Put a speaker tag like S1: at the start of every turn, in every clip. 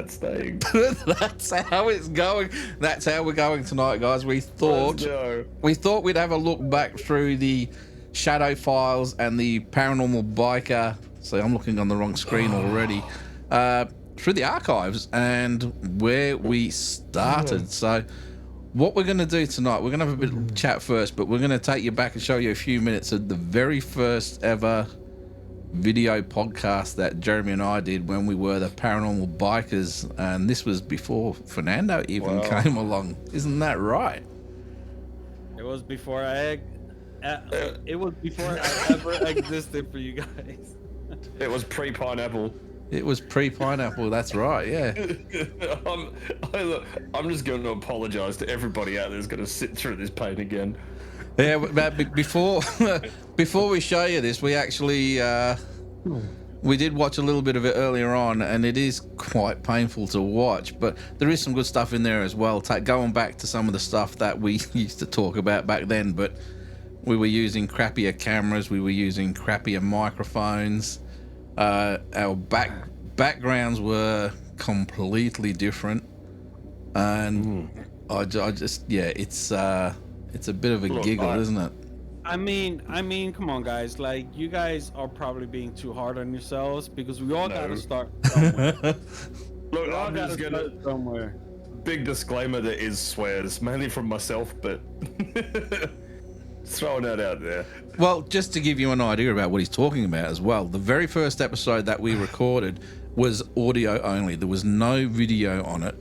S1: that staying.
S2: That's how it's going. That's how we're going tonight, guys. We thought we'd have a look back through the Shadow Files and the Paranormal Biker. See, I'm looking on the wrong screen already. Through the archives and where we started. So what we're going to do tonight, we're going to have a bit of chat first, but we're going to take you back and show you a few minutes of the very first ever video podcast that Jeremy and I did when we were the Paranormal Bikers, and this was before Fernando even came along. Isn't that right?
S3: It was before I ever existed for you guys.
S1: It was pre-pineapple.
S2: It was pre-pineapple. That's right. Yeah.
S1: I'm just going to apologize to everybody out there who's going to sit through this pain again.
S2: Yeah, but before we show you this, we actually we did watch a little bit of it earlier on, and it is quite painful to watch. But there is some good stuff in there as well. Going back to some of the stuff that we used to talk about back then, but we were using crappier cameras, we were using crappier microphones. Our backgrounds were completely different, and I just it's a bit of a giggle, isn't it?
S3: I mean, come on, guys. Like, you guys are probably being too hard on yourselves because we all gotta start somewhere.
S1: Look, I'm just gonna
S3: somewhere.
S1: Big disclaimer: there is swears, mainly from myself, but throwing that out there.
S2: Well, just to give you an idea about what he's talking about as well, the very first episode that we recorded was audio only. There was no video on it.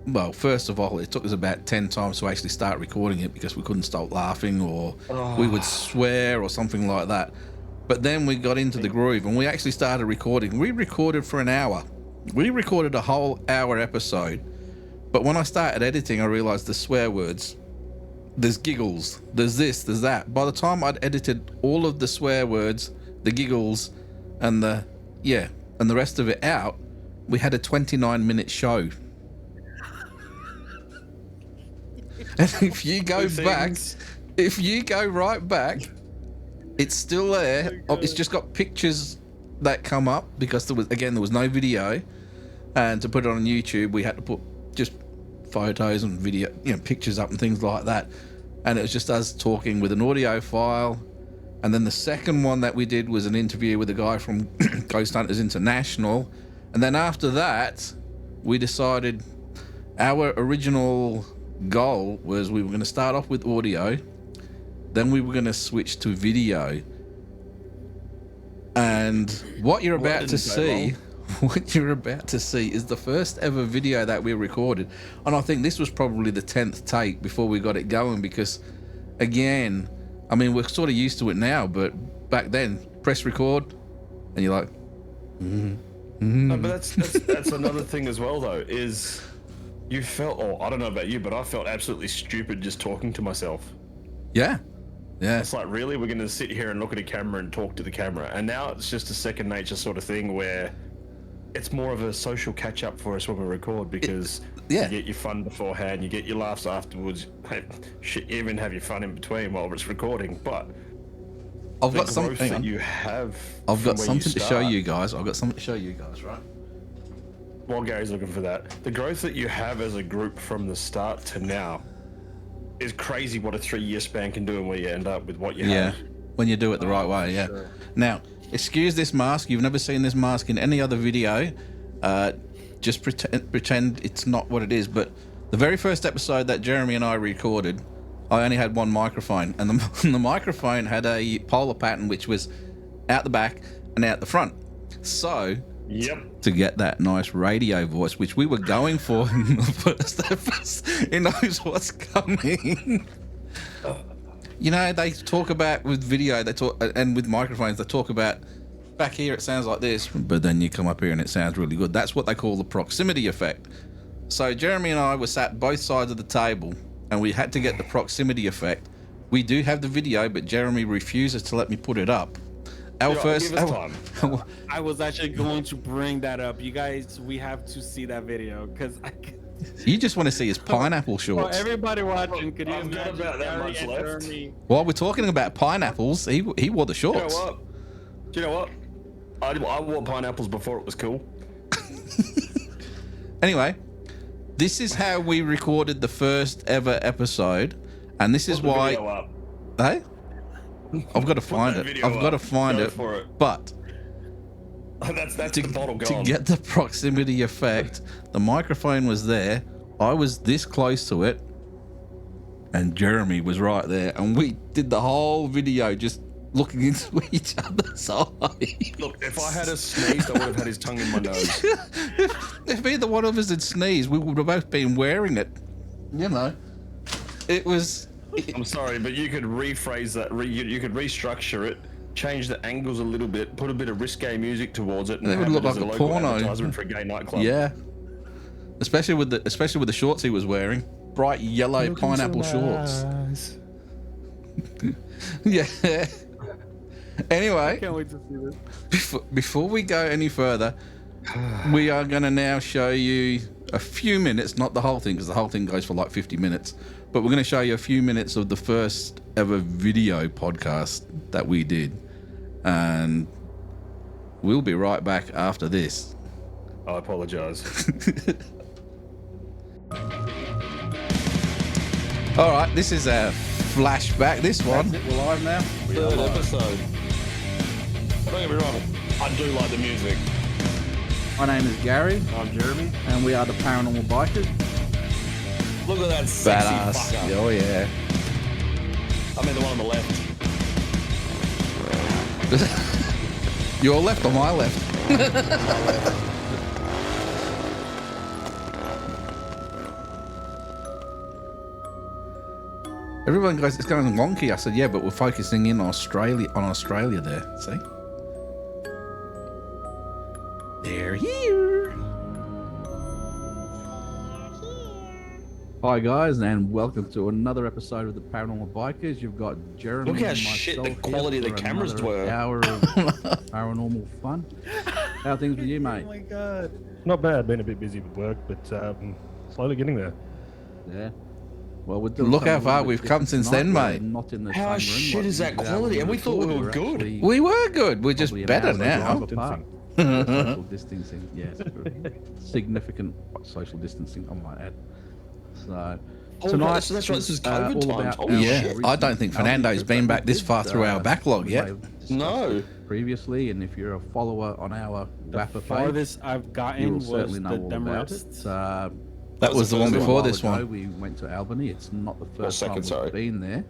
S2: Well, first of all, it took us about 10 times to actually start recording it because we couldn't stop laughing, or we would swear or something like that. But then we got into the groove and we actually started recording. We recorded for an hour. We recorded a whole hour episode. But when I started editing, I realized the swear words, there's giggles, there's this, there's that. By the time I'd edited all of the swear words, the giggles, and the rest of it out, we had a 29-minute show. And if you go right back, it's still there. It's just got pictures that come up because there was no video, and to put it on YouTube, we had to put just photos and video, pictures up and things like that. And it was just us talking with an audio file. And then the second one that we did was an interview with a guy from Ghost Hunters International. And then after that, we decided our original goal was we were going to start off with audio, then we were going to switch to video. And what you're about to see is the first ever video that we recorded. And I think this was probably the 10th take before we got it going, because again, I mean, we're sort of used to it now, but back then, press record and you're like,
S1: No, but that's another thing as well, though, is you felt, I don't know about you, but I felt absolutely stupid just talking to myself.
S2: Yeah.
S1: It's like, really, we're going to sit here and look at a camera and talk to the camera. And now it's just a second nature sort of thing where it's more of a social catch up for us when we record, because you get your fun beforehand, you get your laughs afterwards, even have your fun in between while it's recording. But
S2: I've got something
S1: that you have.
S2: I've got something to show you guys. Right?
S1: While Gary's looking for that, the growth that you have as a group from the start to now is crazy. What a 3-year span can do, and where you end up with what you have.
S2: When you do it the right way. Yeah. Sure. Now, excuse this mask. You've never seen this mask in any other video. Just pretend it's not what it is. But the very first episode that Jeremy and I recorded, I only had one microphone, and the microphone had a polar pattern which was out the back and out the front. So, to get that nice radio voice, which we were going for in the first episode, he knows what's coming. They talk about with video, and with microphones, they talk about back here it sounds like this, but then you come up here and it sounds really good. That's what they call the proximity effect. So Jeremy and I were sat both sides of the table, and we had to get the proximity effect. We do have the video, but Jeremy refuses to let me put it up.
S3: I was actually going to bring that up. You guys, we have to see that video, because
S2: you just want to see his pineapple shorts.
S3: For everybody watching, could you imagine
S1: about that much left?
S2: While we're talking about pineapples, he wore the shorts.
S1: Do you know what? I wore pineapples before it was cool.
S2: Anyway, this is how we recorded the first ever episode, and this is why. Hey, I've got to find it. I've got to find it. But
S1: that's the bottle gone.
S2: To get the proximity effect, the microphone was there. I was this close to it, and Jeremy was right there, and we did the whole video just looking into each other's eyes.
S1: Look, if I had a sneeze, I would have had his tongue in my nose.
S2: if either one of us had sneezed, we would have both been wearing it. You know, it was.
S1: I'm sorry, but you could rephrase that. You could restructure it, change the angles a little bit, put a bit of risque music towards it, and
S2: it would look like a porno
S1: advertisement for a gay nightclub.
S2: Yeah, especially with the shorts he was wearing, bright yellow pineapple shorts. Yeah. Anyway,
S3: I can't wait to see this.
S2: Before we go any further, we are going to now show you a few minutes, not the whole thing, because the whole thing goes for like 50 minutes. But we're going to show you a few minutes of the first ever video podcast that we did. And we'll be right back after this.
S1: I apologize.
S2: All right, this is a flashback. This one.
S3: We're live now.
S1: Third episode. Don't get me wrong, I do like the music.
S3: My name is Gary.
S1: I'm Jeremy.
S3: And we are the Paranormal Bikers.
S1: Look at that sexy
S2: Badass.
S1: fucker.
S2: Oh, yeah.
S1: I mean the one on the left.
S2: Your left or my left? Everyone goes, it's going wonky. I said, yeah, but we're focusing in on Australia there. See? They're here.
S4: Hi guys, and welcome to another episode of the Paranormal Bikers. You've got Jeremy.
S1: Look how
S4: and
S1: shit the
S4: myself
S1: quality of
S4: here
S1: the
S4: for
S1: cameras
S4: another
S1: were.
S4: Hour of paranormal fun. How are things with you, mate?
S3: Oh my god.
S5: Not bad. Been a bit busy with work, but slowly getting there.
S4: Yeah. Well, we're doing
S2: Look how
S4: something a
S2: far
S4: little bit
S2: we've come
S4: different
S2: since then,
S4: tonight.
S2: mate.
S4: We're not in the
S1: How
S4: same room
S1: shit
S4: like
S1: is that
S4: we did
S1: quality? And we thought we were
S4: before.
S1: good.
S4: We're
S2: We were good. We're just
S4: probably an
S2: better
S4: hour
S2: now.
S4: apart. Social distancing, yes. Significant social distancing, I might add. So tonight,
S1: that's right. This is
S4: all
S1: COVID times.
S4: about
S1: Holy
S4: our
S2: Yeah,
S1: shit.
S2: I don't think
S4: recent
S2: Fernando's
S4: trip
S2: been
S4: that
S2: back
S4: we
S2: this
S4: did,
S2: far through our backlog
S4: we
S2: yet.
S4: may have discussed
S1: No.
S4: it previously, and if you're a follower on our
S3: The
S4: Wapper page,
S3: farthest I've
S4: you
S3: gotten
S4: will
S3: was
S4: certainly know
S3: the
S4: all about
S3: Demarest.
S4: it.
S2: That was the one
S4: A
S2: before
S4: while
S2: this
S4: ago,
S2: one.
S4: We went to Albany. It's not the first
S1: second,
S4: time
S1: sorry.
S4: we've been there.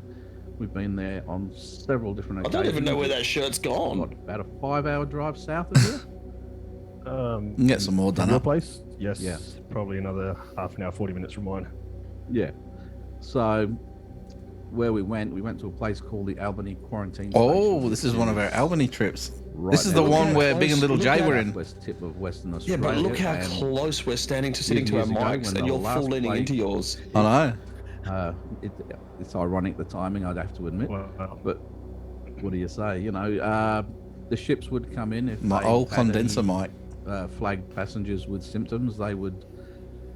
S4: We've been there on several different
S1: I
S4: occasions.
S1: don't even know where that shirt's gone.
S4: What, about a 5-hour drive south of here?
S2: You can get some more done
S5: Your
S2: up.
S5: place? Yes.
S4: Yeah.
S5: Probably another half an hour, 40 minutes from mine.
S4: Yeah. So where we went to a place called the Albany Quarantine
S2: Oh,
S4: Station,
S2: this is one of our Albany trips.
S4: right
S2: This is
S4: now.
S2: the one
S1: how
S2: where Big and
S1: close-
S2: Little
S1: look
S2: Jay
S1: how
S2: were in.
S4: West tip of Western
S1: Yeah,
S4: Australia.
S1: but look how
S4: and
S1: close we're standing to sitting to our
S4: years ago,
S1: mics,
S4: when
S1: and
S4: the
S1: you're
S4: last
S1: full leaning
S4: play-
S1: into yours.
S2: I know.
S4: It's ironic, the timing, I'd have to admit.
S5: Well,
S4: But what do you say? You know, the ships would come in if
S2: My
S4: they
S2: old
S4: had
S2: condenser
S4: any,
S2: mic.
S4: flagged passengers with symptoms. They would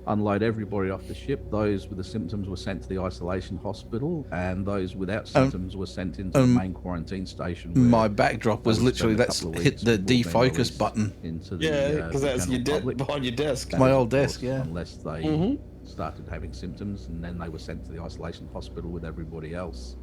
S4: unload everybody off the ship. Those with the symptoms were sent to the isolation hospital, and those without symptoms were sent into the main quarantine station. where
S2: My backdrop was
S4: they would
S2: literally,
S4: spend a
S2: let's
S4: couple of
S2: hit
S4: weeks
S2: the
S4: before being
S2: defocus
S4: released
S2: button.
S4: into the,
S1: Yeah, because
S4: the
S1: that's your
S4: general public.
S1: behind your desk.
S4: That
S2: My
S4: was,
S2: old
S4: of
S2: desk,
S4: course,
S2: yeah.
S4: Unless they started having symptoms, and then they were sent to the isolation hospital with everybody else.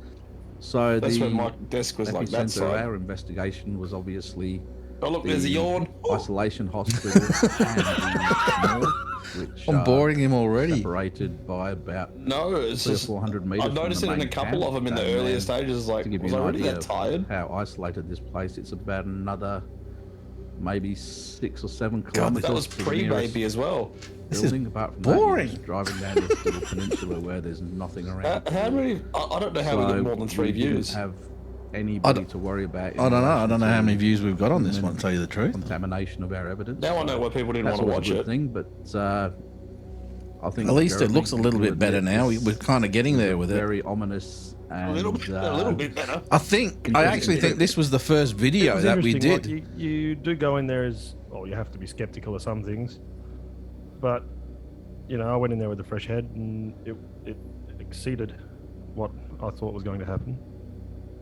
S4: So
S1: That's
S4: the
S1: where my desk was like that
S4: epicenter of
S1: side.
S4: our investigation was obviously
S1: Oh look, there's a
S4: the
S1: yawn.
S4: isolation hospital and the morgue, which
S2: I'm
S4: are
S2: boring him already.
S4: separated by about
S1: No, it's
S4: 300 or
S1: just
S4: 400 meters.
S1: I've noticed it in a couple of them in the earlier stages. Like,
S4: To give
S1: was
S4: you
S1: I
S4: an
S1: already
S4: idea
S1: that
S4: of
S1: tired?
S4: how isolated this place, it's about another maybe 6 or 7
S2: God,
S4: kilometers.
S1: That was
S4: to the
S1: pre-baby as well.
S2: This is
S4: building. Apart from that, you're
S2: boring.
S4: just driving down this little peninsula where there's nothing around.
S1: How many? I don't know how we got more than 3
S4: we didn't
S1: views.
S4: have anybody to worry about.
S2: I don't know. I don't know how many views we've got on this one, to tell you the truth.
S4: Contamination of our evidence.
S1: Now I know why people didn't
S4: That's
S1: want to
S4: always a
S1: watch
S4: good
S1: it.
S4: thing, but I think
S2: At least it
S4: Jeremy,
S2: looks a little
S4: you
S2: bit better
S4: admit
S2: now.
S4: this
S2: We're kind of getting there with it.
S4: very ominous and
S1: A little bit better.
S2: I think, I actually think this was the first
S5: it
S2: video
S5: was
S2: that we
S5: interesting,
S2: did.
S5: like, you do go in there as, well, you have to be skeptical of some things. But, you know, I went in there with a fresh head, and it exceeded what I thought was going to happen.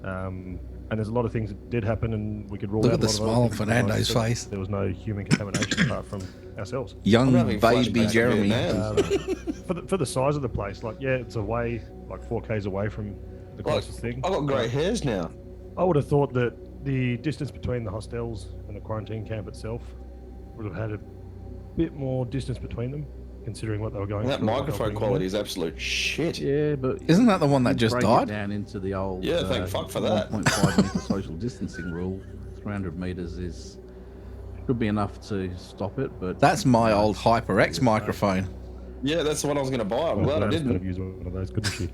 S5: And and there's a lot of things that did happen, and we could rule
S2: Look
S5: out
S2: at the
S5: a lot of
S2: smile
S5: other
S2: on
S5: things
S2: Fernando's
S5: because
S2: face.
S5: there was no human contamination apart from ourselves.
S2: Young
S6: having
S2: baby
S6: flashbacks to
S2: Jeremy.
S6: Vietnam.
S5: For the size of the place, like it's away, like 4Ks away from the
S6: Like,
S5: closest thing.
S6: I got grey hairs now.
S5: I would have thought that the distance between the hostels and the quarantine camp itself would have had a bit more distance between them, considering what they were going
S6: And that
S5: through.
S6: microphone quality is absolute shit.
S4: Yeah, but
S2: Isn't that the one that
S4: you
S2: just
S4: break it
S2: died?
S4: down into the old
S6: Yeah, thank fuck for that.
S4: 1.5 meter social distancing rule. 300 meters could be enough to stop it, but
S2: That's my old HyperX microphone.
S6: Yeah, that's the one I was going to buy. I'm glad I
S5: Could have
S6: didn't.
S5: used one of those, couldn't she?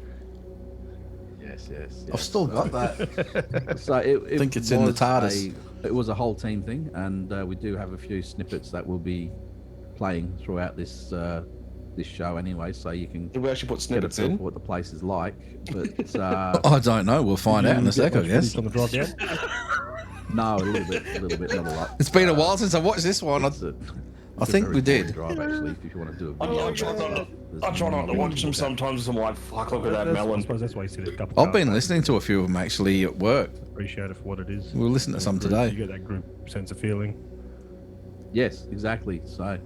S4: yes.
S2: I've still got that.
S4: So it
S2: think it's in the
S4: was
S2: TARDIS.
S4: It was a whole team thing, and we do have a few snippets that will be playing throughout this show anyway, so you can
S6: Did we actually put
S4: get a
S6: snippets
S4: feel
S6: in?
S4: for what the place is like. But
S2: I don't know. We'll find out in a sec, I guess.
S5: On the drive down?
S4: no, a little bit, not a lot.
S2: It's been a while since I watched this one.
S4: It's a
S2: think
S4: very
S2: we did.
S4: boring drive, actually, if you want to do a
S1: I
S4: video.
S1: try not to,
S4: There's
S1: I try not to
S4: nothing
S1: watch them
S4: about it.
S1: sometimes. I'm like, fuck, look at that
S5: I
S1: melon.
S5: suppose that's why you see a couple.
S2: I've been listening to a few of them actually at work.
S5: Appreciate it for what it is.
S2: We'll listen to some today.
S5: You get that group sense of feeling.
S4: Yes, exactly. So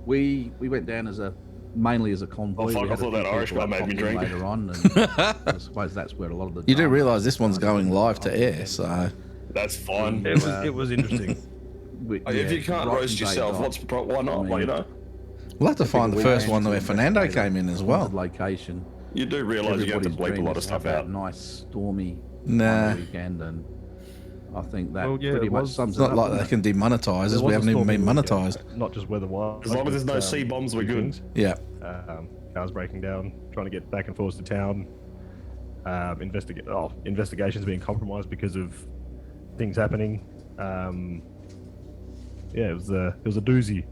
S4: we went down mainly as a convoy.
S1: Oh, fuck,
S4: We
S1: I
S4: had a
S1: thought
S4: few
S1: that Irish
S4: people
S1: guy
S4: that
S1: made me
S4: popped in
S1: drink.
S4: later on, and I suppose that's where a lot of the
S2: You do
S4: drama
S2: realise this one's going live to air, so
S1: That's fine.
S5: It was interesting.
S1: If you can't roast yourself, why not? Well, you know,
S2: we'll have to find the
S4: Take a
S2: first
S4: weekend
S2: one where
S4: to
S2: Fernando
S4: investigate
S2: came in
S4: a
S2: as well.
S4: haunted Location.
S1: you do realise you have to
S4: Everybody's
S1: bleep a
S4: dream
S1: lot of
S4: is to
S1: stuff
S4: have that
S1: out.
S4: nice stormy
S2: Nah.
S4: weekend, and I think that
S5: Well, yeah,
S4: pretty
S5: it
S4: much
S5: was-
S4: sums
S2: It's
S4: it
S2: not
S4: up,
S2: like
S4: doesn't
S2: they
S4: it?
S2: can demonetize us.
S5: There
S2: We
S5: was a
S2: haven't even been
S5: stormy
S2: monetized.
S5: weekend, not just weather-wise.
S1: As long as there's no
S5: but,
S1: C bombs, we're
S5: two
S1: good.
S5: things.
S2: Yeah.
S5: Cars breaking down, trying to get back and forth to town. Investigations being compromised because of things happening. It was a doozy.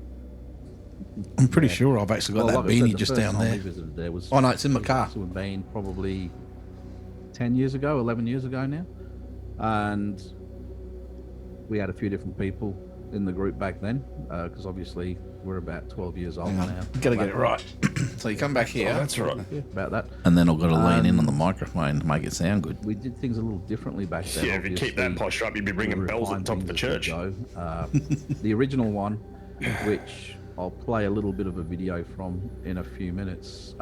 S2: I'm pretty sure I've actually got
S4: Well,
S2: that
S4: like I said,
S2: beanie
S4: the
S2: just
S4: first
S2: down
S4: time we
S2: there.
S4: visited there was,
S2: Oh, no, it's in my car.
S4: To have been probably 10 years ago, 11 years ago now. And we had a few different people in the group back then, because obviously we're about 12 years old
S2: Hang on.
S4: now.
S2: Gotta get it right. So you come back here,
S1: That's right.
S4: Yeah, about that.
S2: and then I've got to lean in on the microphone to make it sound good.
S4: We did things a little differently back then.
S1: Yeah, if you keep that
S4: obviously.
S1: posture up, you'd be ringing
S4: We
S1: bells at the top
S4: refined
S1: of the
S4: things as we
S1: church.
S4: go. The original one, which I'll play a little bit of a video from in a few minutes.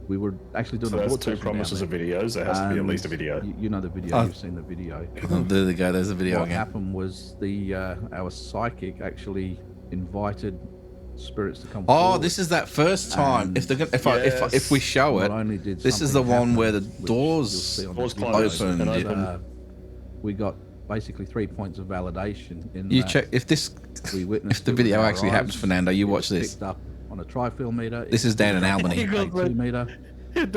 S4: We were actually doing
S1: So
S4: a
S1: that's
S4: board
S1: two
S4: session
S1: promises
S4: down
S1: of
S4: there,
S1: videos. There has to be at
S4: and
S1: least a video.
S4: You know the video.
S2: Oh.
S4: You've seen the video.
S2: There they go. There's the video
S4: What
S2: again.
S4: happened was our psychic actually invited spirits to come.
S2: Oh,
S4: forward.
S2: this is that first time.
S4: And
S2: If they're gonna, if we show it,
S4: Not only did
S2: this is the
S4: something
S2: one
S4: happen,
S2: where the
S4: which
S2: doors
S4: you'll see on
S1: Doors
S4: the video,
S1: closed
S2: opened,
S1: and
S2: yeah.
S1: open.
S4: we got basically 3 points of validation in
S2: You
S4: that
S2: check if this,
S4: we witnessed
S2: if the
S4: it with
S2: video
S4: our
S2: actually
S4: eyes.
S2: happens, Fernando. You
S4: It
S2: watch
S4: was
S2: this.
S4: Picked up on a tri-film meter.
S2: This is down in Albany.
S3: He goes,
S4: 2 meter. Picked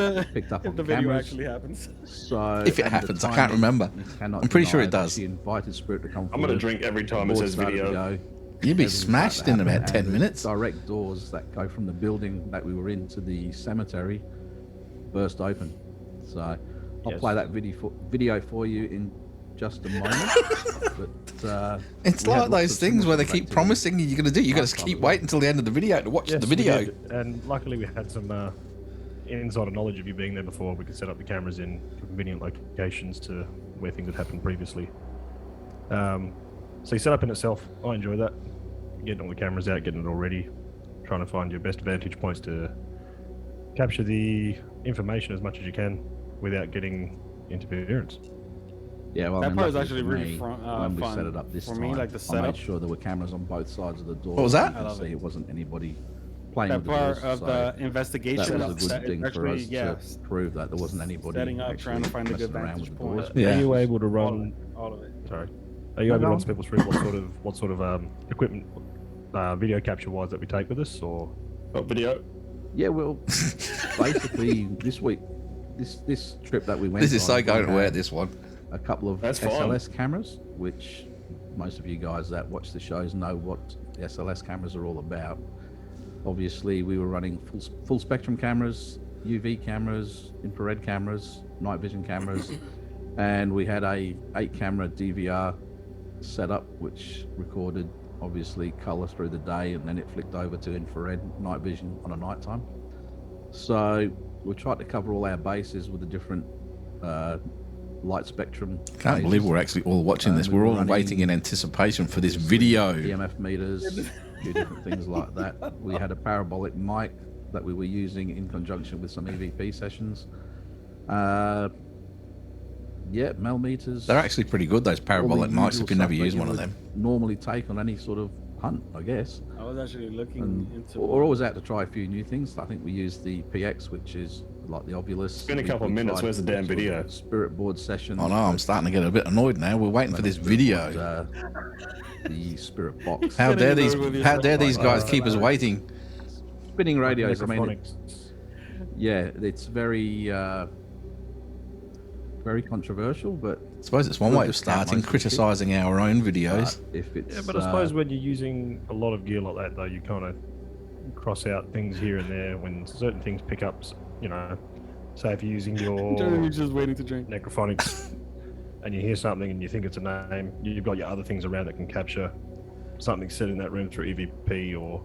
S4: up
S3: if
S4: on
S3: the video
S4: cameras.
S3: actually happens.
S4: So
S2: If it
S4: at the
S2: happens, I
S4: time,
S2: can't remember.
S4: you cannot
S2: I'm pretty sure
S4: deny
S2: it
S4: that
S2: does.
S4: She invited spirit to come
S1: I'm gonna
S4: forward.
S1: drink every time
S4: The
S1: it
S4: board
S1: says
S4: started to
S1: video.
S4: go.
S2: You'd be
S4: Everything
S2: smashed
S4: started
S2: in
S4: to
S2: about
S4: happen,
S2: 10
S4: and
S2: minutes.
S4: Direct doors that go from the building that we were in to the cemetery burst open. So I'll play that video for you in just a moment. But
S2: It's
S4: we had
S2: like
S4: lots
S2: those
S4: of
S2: things where they
S4: similar
S2: keep promising you you're going to do. You got
S4: last
S2: to
S4: time
S2: keep
S4: as well.
S2: waiting until the end of the video to watch
S5: Yes,
S2: the
S5: we
S2: video.
S5: did. And luckily we had some insider knowledge of you being there before. We could set up the cameras in convenient locations to where things had happened previously. So you set up in itself. I enjoy that. Getting all the cameras out, getting it all ready, trying to find your best vantage points to capture the information as much as you can without getting interference.
S4: Yeah, well,
S3: That
S4: I mean,
S3: part is
S4: luckily
S3: actually
S4: for
S3: really
S4: me,
S3: fun
S4: when we set it up this
S3: for
S4: time.
S3: me, like the
S4: I
S3: setup.
S4: made sure there were cameras on both sides of the door.
S2: What was that?
S4: You
S3: I
S4: could
S3: love
S4: see
S3: it.
S4: it wasn't anybody playing
S3: That
S4: with the
S3: part
S4: doors,
S3: of
S4: so
S3: the investigation.
S4: that was a
S3: that
S4: good
S3: is
S4: thing for
S3: actually,
S4: us to prove that there wasn't anybody
S3: setting up,
S4: actually
S3: trying to find a good
S4: messing around
S3: vantage
S4: with the
S3: point.
S4: doors.
S2: Yeah.
S5: Are you able to run?
S3: All of it.
S5: Sorry. Are you able to run some people through what sort of equipment, video capture wise that we take with us, or
S1: Got video?
S4: Yeah, well, basically this week, this trip that we went.
S2: This is so
S4: on,
S2: going
S4: we
S2: to wear
S4: had
S2: this one.
S4: a couple of
S1: That's fine.
S4: SLS cameras, which most of you guys that watch the shows know what the SLS cameras are all about. Obviously, we were running full spectrum cameras, UV cameras, infrared cameras, night vision cameras, and we had a 8-camera DVR setup which recorded obviously color through the day, and then it flicked over to infrared night vision on a night time. So we tried to cover all our bases with the different light spectrum.
S2: Can't believe we're actually all watching this. We're all waiting in anticipation for this video.
S4: EMF meters, a few different things like that. We had a parabolic mic that we were using in conjunction with some EVP sessions. Yeah, mel meters.
S2: They're actually pretty good, those parabolic mics, if you never use one of them.
S4: Normally take on any sort of hunt, I guess.
S3: I was actually looking into.
S4: We're always out to try a few new things. I think we use the PX, which is like the Obulus.
S1: It's been a couple of minutes. Where's the damn video?
S4: Spirit board session.
S2: Oh no, I'm starting to get a bit annoyed now. We're waiting for this video.
S4: The Spirit box.
S2: How dare these guys keep us waiting?
S4: Spinning radios. I mean, yeah, it's very controversial, but
S2: I suppose it's one way of starting, criticising our own videos.
S4: If it's,
S5: yeah, but I suppose when you're using a lot of gear like that, though, you kind of cross out things here and there when certain things pick up. You know, say if you're using your
S3: Jeremy's just waiting to drink.
S5: necrophonics and you hear something and you think it's a name, you've got your other things around that can capture something said in that room through EVP or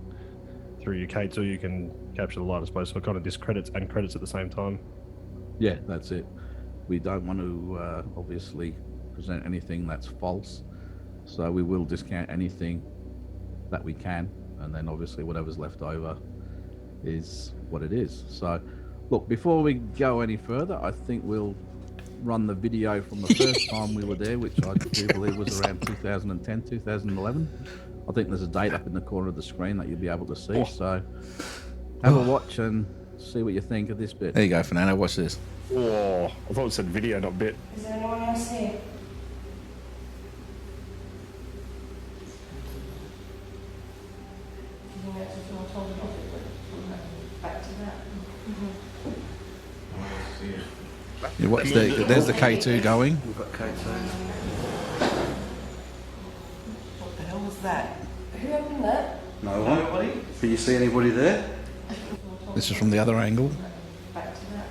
S5: through your K2. You can capture the light, I suppose. So it kind of discredits and credits at the same time.
S4: yeah, that's it. We don't want to obviously present anything that's false, so we will discount anything that we can, and then obviously whatever's left over is what it is. So, look, before we go any further, I think we'll run the video from the first time we were there, which I do believe was around 2010, 2011. I think there's a date up in the corner of the screen that you'll be able to see. So, have a watch and see what you think of this bit.
S2: There you go, Fernando. Watch this.
S1: Oh, I thought it said video, not bit.
S7: Is there anyone else here? Back to that.
S2: Yeah, there's the K2 going.
S8: We've got K2.
S7: What the hell was that? Who opened that?
S8: No one. Nobody? Can you see anybody there?
S2: This is from the other angle.
S7: Back to that.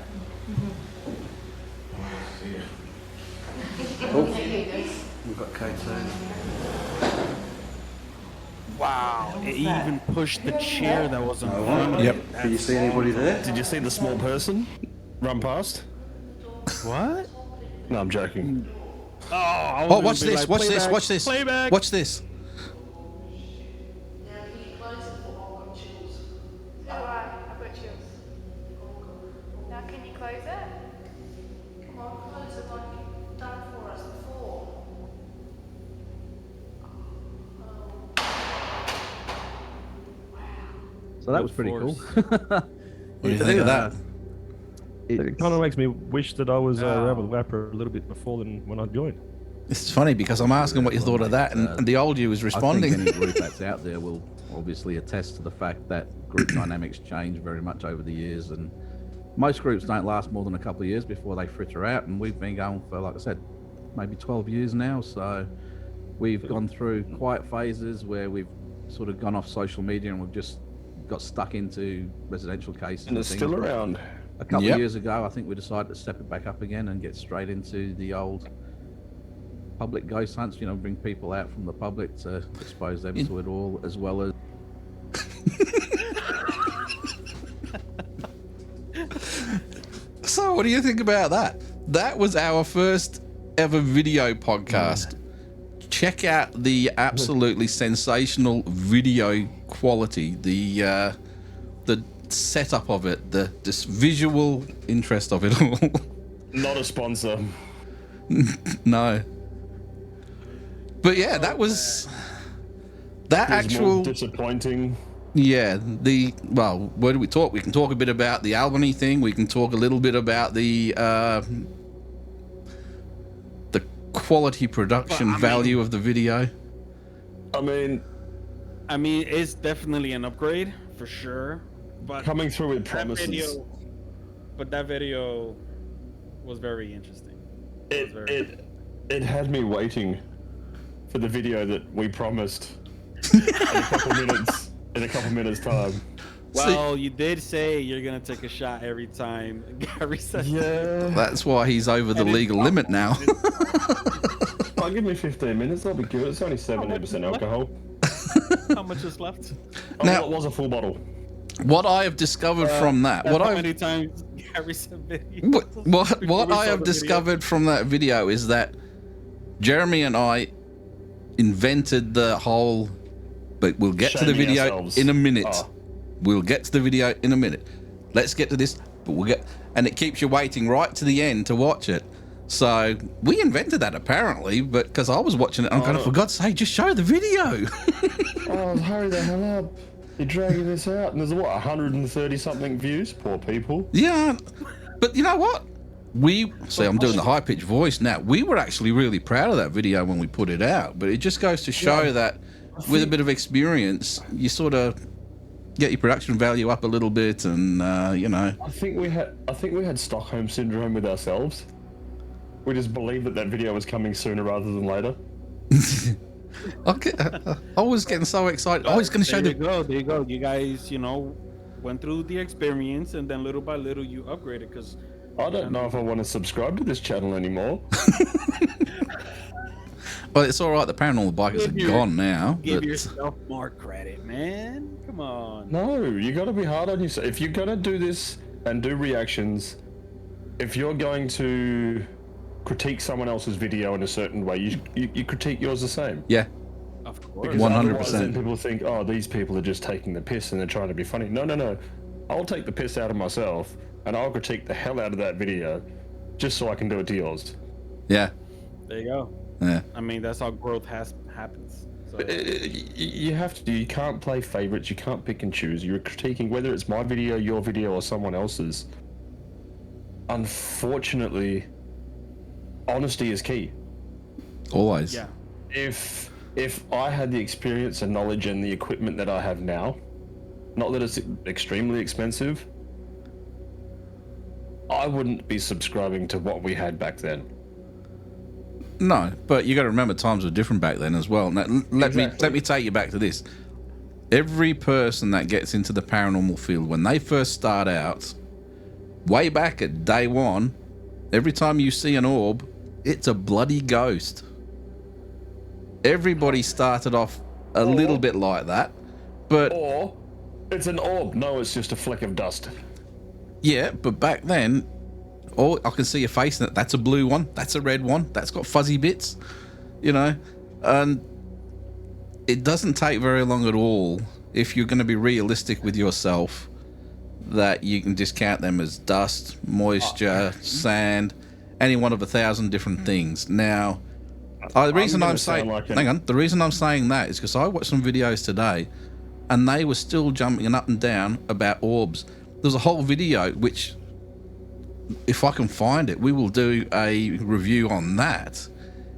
S8: We've got K2.
S3: Wow, it even pushed the chair that was in front of
S2: Yep.
S3: it.
S8: Can you see anybody there?
S1: Did you see the small person run past?
S3: What?
S1: No, I'm joking.
S3: Oh, I was
S2: Oh,
S3: gonna
S2: watch
S3: be
S2: this,
S3: like,
S2: watch this,
S3: playback,
S2: watch this.
S3: Playback.
S2: Watch this.
S7: Now can you close it for I've got chills?
S9: Alright, I've got chills. Now can you close it?
S7: Come on, close it like you've done for us before.
S4: So that was pretty cool.
S2: What do you think of that?
S5: It kind of makes me wish that I was around with Wapper a little bit before than when I joined.
S2: It's funny because I'm asking what you thought of that, and the old you was responding.
S4: I think any group that's out there will obviously attest to the fact that group dynamics change very much over the years, and most groups don't last more than a couple of years before they fritter out, and we've been going for, like I said, maybe 12 years now, so we've gone through quiet phases where we've sort of gone off social media and we've just got stuck into residential cases.
S1: And it's
S4: things.
S1: still around.
S4: A couple
S2: Yep.
S4: of years ago, I think we decided to step it back up again and get straight into the old public ghost hunts, you know, bring people out from the public to expose them to it all, as well as
S2: So, what do you think about that? That was our first ever video podcast. Check out the absolutely sensational video quality, the setup of it, this visual interest of it all.
S1: Not a sponsor.
S2: No. But yeah, that was that
S1: It was
S2: actual.
S1: more disappointing.
S2: Yeah, well, where do we talk? We can talk a bit about the Albany thing. We can talk a little bit about the quality production value of the video.
S1: I mean,
S3: it's definitely an upgrade for sure. But
S1: coming through with
S3: that
S1: promises.
S3: that video was very interesting.
S1: It had me waiting for the video that we promised in a couple minutes time.
S3: Well, you did say you're gonna take a shot every time Gary says.
S1: Yeah.
S2: That's why he's over the legal limit now.
S1: Oh, give me 15 minutes. That'll be good. It's only 70% alcohol.
S3: How much is left?
S1: Oh,
S2: Now-
S1: it was a full bottle.
S2: What I have discovered from that,
S3: How many times Gary some videos.
S2: What I have discovered from that video is that Jeremy and I invented the whole, but we'll get to the
S1: Shaming
S2: video
S1: ourselves.
S2: in a minute.
S1: Oh.
S2: We'll get to the video in a minute. Let's get to this, but we'll get, and it keeps you waiting right to the end to watch it. So we invented that apparently, but because I was watching it, I'm going, for God's sake, just show the video.
S1: Oh, hurry the hell up. You're dragging this out. And there's, what, 130 something views? Poor people.
S2: Yeah, but you know what? I'm doing the high-pitched voice now. We were actually really proud of that video when we put it out, but it just goes to show that with a bit of experience, you sort of get your production value up a little bit, and you know.
S1: I think we had Stockholm syndrome with ourselves. We just believed that video was coming sooner rather than later.
S2: Okay, I was getting so excited. I was going to show
S3: There you go. You guys, went through the experience, and then little by little you upgraded. Because
S1: I don't know if I want to subscribe to this channel anymore.
S2: Well, it's all right. The paranormal bikers are gone now.
S3: Give
S2: but
S3: yourself more credit, man. Come on.
S1: No, you got to be hard on yourself. If you're going to do this and do reactions, if you're going to critique someone else's video in a certain way, you critique yours the same.
S2: Yeah,
S3: Of course.
S1: Because
S2: 100%.
S1: otherwise then people think, oh, these people are just taking the piss and they're trying to be funny. No. I'll take the piss out of myself and I'll critique the hell out of that video just so I can do it to yours.
S2: yeah,
S3: There you go.
S2: yeah.
S3: I mean, that's how growth happens. So,
S1: You have to. You can't play favorites. You can't pick and choose. You're critiquing whether it's my video, your video, or someone else's. Unfortunately, honesty is key.
S2: Always.
S3: yeah.
S1: If I had the experience and knowledge and the equipment that I have now, not that it's extremely expensive, I wouldn't be subscribing to what we had back then.
S2: No, but you got to remember times were different back then as well. Now, let me take you back to this. Every person that gets into the paranormal field, when they first start out, way back at day one, every time you see an orb, it's a bloody ghost. Everybody started off a little bit like that, but
S1: Or it's an orb. No, it's just a fleck of dust.
S2: yeah, but back then, oh, I can see your face in it. That's a blue one. That's a red one. That's got fuzzy bits, and it doesn't take very long at all if you're going to be realistic with yourself that you can discount them as dust, moisture, sand, any one of 1,000 different things. Now, the reason I'm saying, the reason I'm saying that is because I watched some videos today, and they were still jumping up and down about orbs. There's a whole video which, if I can find it, we will do a review on that.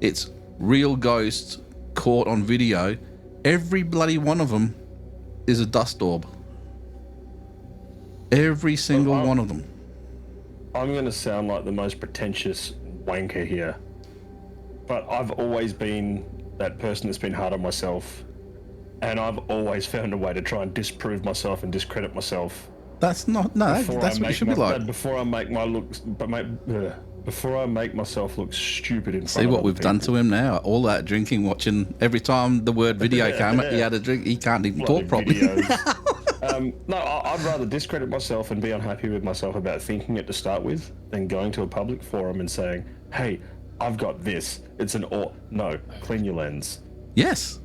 S2: It's real ghosts caught on video. Every bloody one of them is a dust orb. Every single one of them.
S1: I'm going to sound like the most pretentious wanker here, but I've always been that person that's been hard on myself, and I've always found a way to try and disprove myself and discredit myself.
S2: That's not, no, that's what you should be like.
S1: Before I make before I make myself look stupid in front
S2: See
S1: of
S2: what
S1: other
S2: we've done
S1: people.
S2: to him now. All that drinking, watching. Every time the word video came up, he had a drink. He can't even
S1: Bloody
S2: talk properly.
S1: videos. No, I'd rather discredit myself and be unhappy with myself about thinking it to start with than going to a public forum and saying, hey, I've got this. It's an no, clean your lens.
S2: Yes.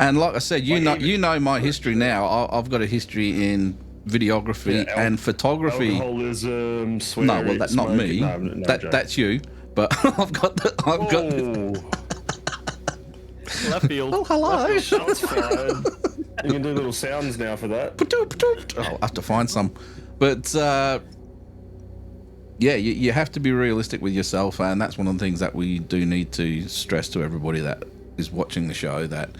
S2: And like I said, you know my history now. I've got a history in videography and photography.
S1: Alcoholism, swearing.
S2: No, well, that's not me.
S1: No,
S2: That's you. But I've got.
S3: Left field.
S2: Oh, hello.
S1: Shots fired. You can do little sounds now for that.
S2: I'll have to find some. But yeah, you have to be realistic with yourself, and that's one of the things that we do need to stress to everybody that is watching the show, that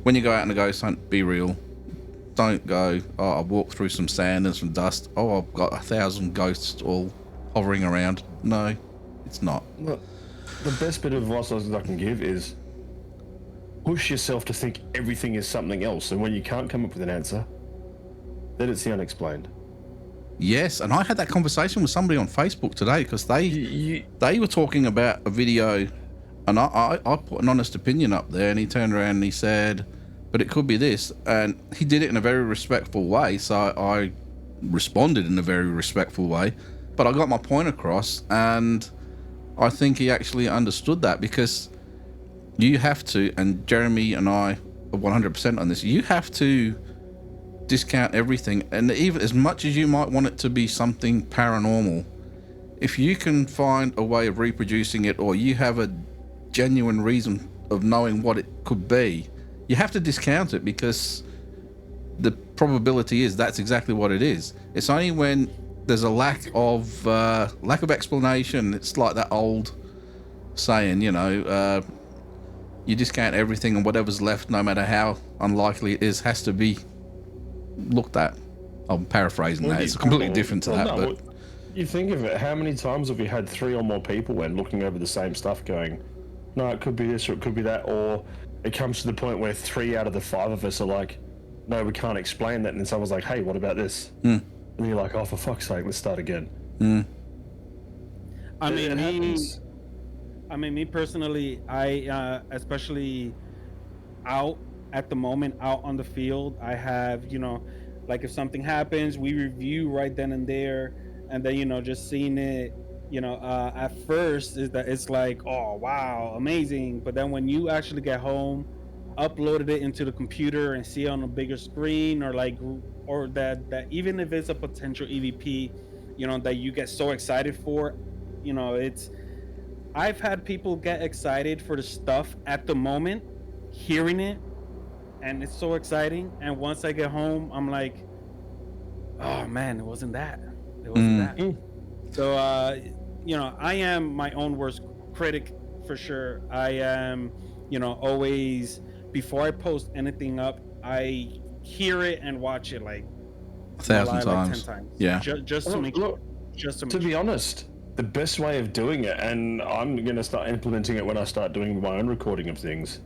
S2: when you go out on a ghost hunt, be real. Don't go, oh, I walked through some sand and some dust. Oh, I've got 1,000 ghosts all hovering around. No, it's not.
S1: Look, the best bit of advice I can give is push yourself to think everything is something else, and when you can't come up with an answer, then it's the unexplained.
S2: Yes, and I had that conversation with somebody on Facebook today because they were talking about a video, and I put an honest opinion up there, and he turned around and he said, but it could be this, and he did it in a very respectful way, so I responded in a very respectful way, but I got my point across, and I think he actually understood that, because you have to, and Jeremy and I are 100% on this, you have to discount everything. And even as much as you might want it to be something paranormal, if you can find a way of reproducing it, or you have a genuine reason of knowing what it could be, you have to discount it, because the probability is that's exactly what it is. It's only when there's a lack of explanation. It's like that old saying, you discount everything, and whatever's left, no matter how unlikely it is, has to be looked at. I'm paraphrasing that. It's completely different to that, but
S1: you think of it, how many times have we had 3 or more people when looking over the same stuff going, no, it could be this or it could be that, or it comes to the point where 3 out of the 5 of us are like, no, we can't explain that, and then someone's like, hey, what about this? And you're like, oh, for fuck's sake, let's start again.
S3: I mean, me personally, I especially out at the moment, out on the field, I have, like if something happens, we review right then and there, and then just seeing it, at first is that it's like, oh wow, amazing, but then when you actually get home, uploaded it into the computer and see it on a bigger screen, or that even if it's a potential EVP, that you get so excited for, I've had people get excited for the stuff at the moment, hearing it, and it's so exciting, and once I get home, I'm like, oh man, it wasn't that. So I am my own worst critic for sure. I am always, before I post anything up, I hear it and watch it like
S2: 1,000 times.
S3: 10 times.
S2: Yeah.
S3: Just to make sure.
S1: To be honest, the best way of doing it, and I'm going to start implementing it when I start doing my own recording of things,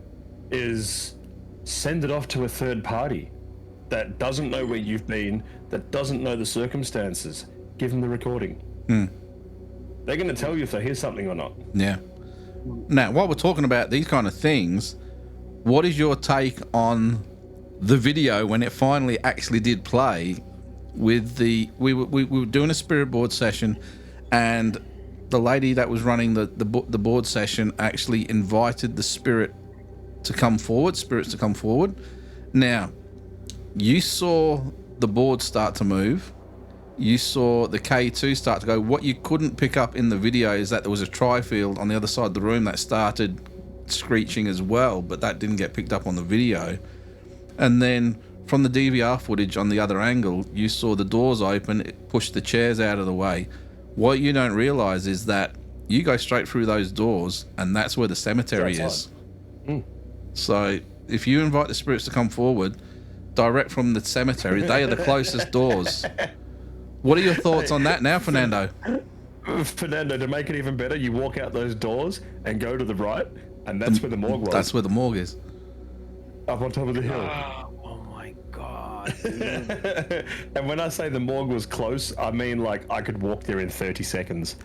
S1: is send it off to a third party that doesn't know where you've been, that doesn't know the circumstances. Give them the recording. They're going to tell you if they hear something or not.
S2: Yeah. Now, while we're talking about these kind of things, what is your take on the video when it finally actually did play? With we were doing a spirit board session, and the lady that was running the board session actually invited the spirits to come forward. Now, you saw the board start to move. You saw the K2 start to go. What you couldn't pick up in the video is that there was a tri-field on the other side of the room that started screeching as well, but that didn't get picked up on the video. And then from the DVR footage on the other angle, you saw the doors open, it pushed the chairs out of the way. What you don't realize is that you go straight through those doors, and that's where the cemetery is. So if you invite the spirits to come forward, direct from the cemetery, they are the closest doors. What are your thoughts on that now, Fernando?
S1: Fernando, to make it even better, you walk out those doors and go to the right, and that's where the morgue was.
S2: That's where the morgue is.
S1: Up on top of the hill.
S3: Oh my god.
S1: And when I say the morgue was close, I mean like I could walk there in 30 seconds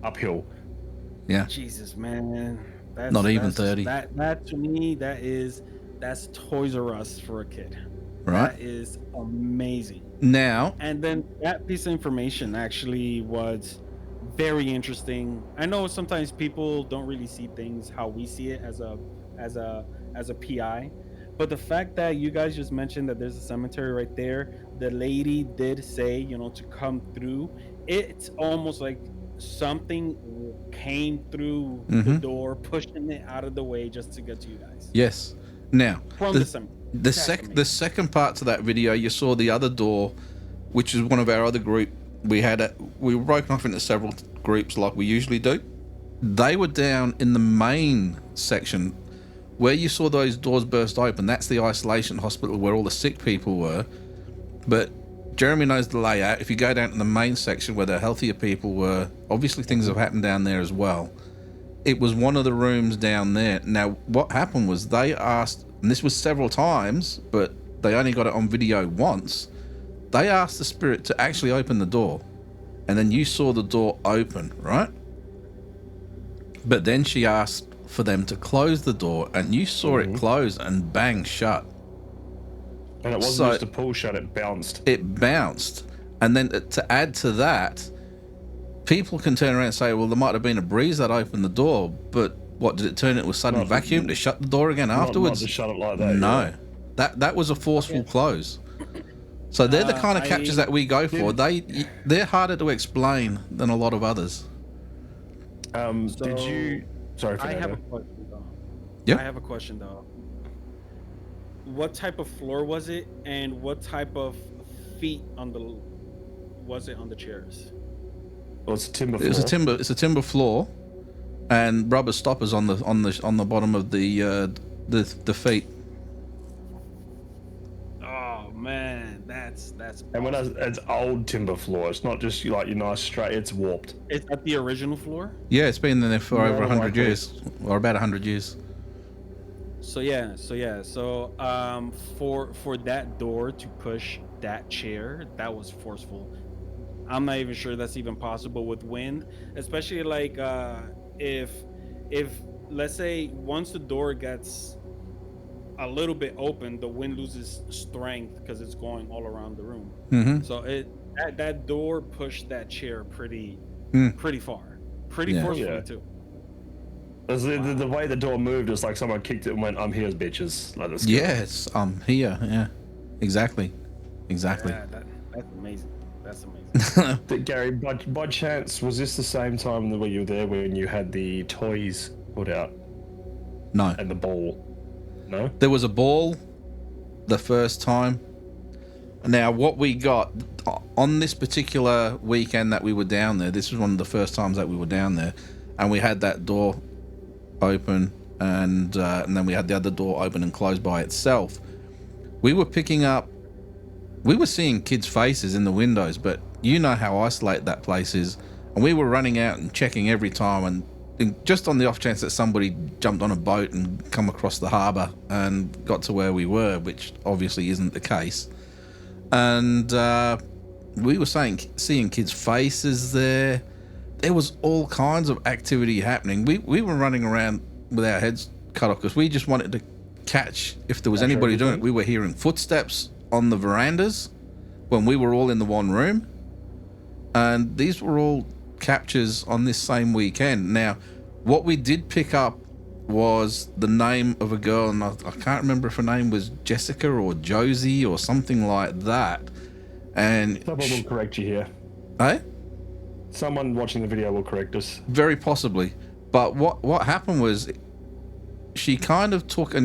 S1: uphill.
S2: Yeah.
S3: Jesus, man.
S2: Not even 30.
S3: That to me, that's Toys R Us for a kid.
S2: Right.
S3: That is amazing.
S2: Now.
S3: And then that piece of information actually was very interesting. I know sometimes people don't really see things how we see it as a PI, but the fact that you guys just mentioned that there's a cemetery right there, the lady did say, to come through. It's almost like something came through the door, pushing it out of the way just to get to you guys.
S2: Yes. Now,
S3: From the cemetery.
S2: The second part to that video, you saw the other door, which is one of our other group. We were broken off into several groups like we usually do. They were down in the main section where you saw those doors burst open. That's the isolation hospital where all the sick people were. But Jeremy knows the layout. If you go down to the main section where the healthier people were, obviously things have happened down there as well. It was one of the rooms down there. Now, what happened was they asked, and this was several times, but they only got it on video once. They asked the spirit to actually open the door, and then you saw the door open, right? But then she asked for them to close the door, and you saw it close and bang shut.
S1: And it wasn't just a pull shut, it bounced.
S2: It bounced. And then to add to that, people can turn around and say, well, there might have been a breeze that opened the door, but what, did it turn into a sudden vacuum to shut the door again afterwards?
S1: Not to shut it like that.
S2: No.
S1: Yeah.
S2: That was a forceful close. So they're the kind of captures that we go for. They're harder to explain than a lot of others.
S1: Did you? Sorry,
S3: I have a
S1: Fernando.
S3: question though.
S2: Yep.
S3: I have a question though. What type of floor was it, and what type of feet was it on the chairs?
S1: Well, it's a timber floor.
S2: It's a timber floor, and rubber stoppers on the bottom of the feet.
S3: Oh man, that's.
S1: And when it's old timber floor, it's not just like your nice straight. It's warped.
S3: Is that the original floor?
S2: Yeah, it's been there for over 100
S1: likely.
S2: years, or about 100 years.
S3: So for that door to push that chair, that was forceful. I'm not even sure that's even possible with wind, especially like if let's say once the door gets a little bit open, the wind loses strength because it's going all around the room.
S2: Mm-hmm.
S3: So that door pushed that chair pretty far,
S2: Yeah.
S3: forcefully too.
S1: The way the door moved is like someone kicked it and went, "I'm here, bitches." Like this.
S2: Yes, I'm here. Yeah, exactly.
S3: Yeah, that's amazing. That's amazing.
S1: Gary, by chance, was this the same time that you were there when you had the toys put out
S2: No,
S1: and the ball? No.
S2: there was a ball the first time. Now, what we got on this particular weekend that we were down there, this was one of the first times that we were down there, and we had that door open, and then we had the other door open and closed by itself. We were seeing kids' faces in the windows, but you know how isolated that place is, and we were running out and checking every time, and just on the off chance that somebody jumped on a boat and come across the harbour and got to where we were, which obviously isn't the case. And we were seeing kids' faces there. There was all kinds of activity happening. We were running around with our heads cut off because we just wanted to catch if there was anybody doing it. We were hearing footsteps on the verandas when we were all in the one room. And these were all captures on this same weekend. Now, what we did pick up was the name of a girl, and I can't remember if her name was Jessica or Josie or something like that. And
S1: Someone will correct you here.
S2: eh?
S1: Someone watching the video will correct us.
S2: Very possibly. But what happened was she kind of took a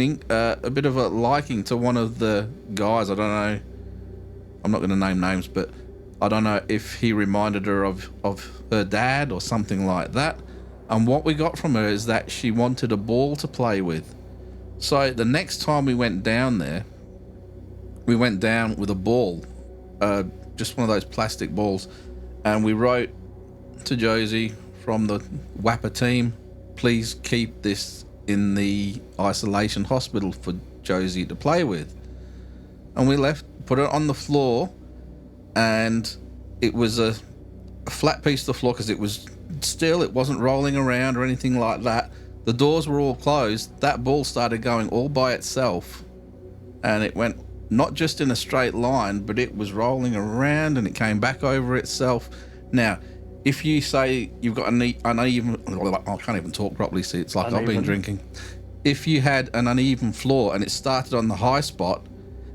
S2: bit of a liking to one of the guys. I don't know. I'm not going to name names, but I don't know if he reminded her of her dad or something like that. And what we got from her is that she wanted a ball to play with. So the next time we went down there, we went down with a ball, just one of those plastic balls, and we wrote to Josie from the WAPA team, please keep this in the isolation hospital for Josie to play with. And we put it on the floor, and it was a flat piece of the floor because it was still, it wasn't rolling around or anything like that. The doors were all closed. That ball started going all by itself, and it went not just in a straight line, but it was rolling around and it came back over itself. Now, if you say you've got an uneven, I can't even talk properly, see, it's like uneven. I've been drinking. If you had an uneven floor and it started on the high spot,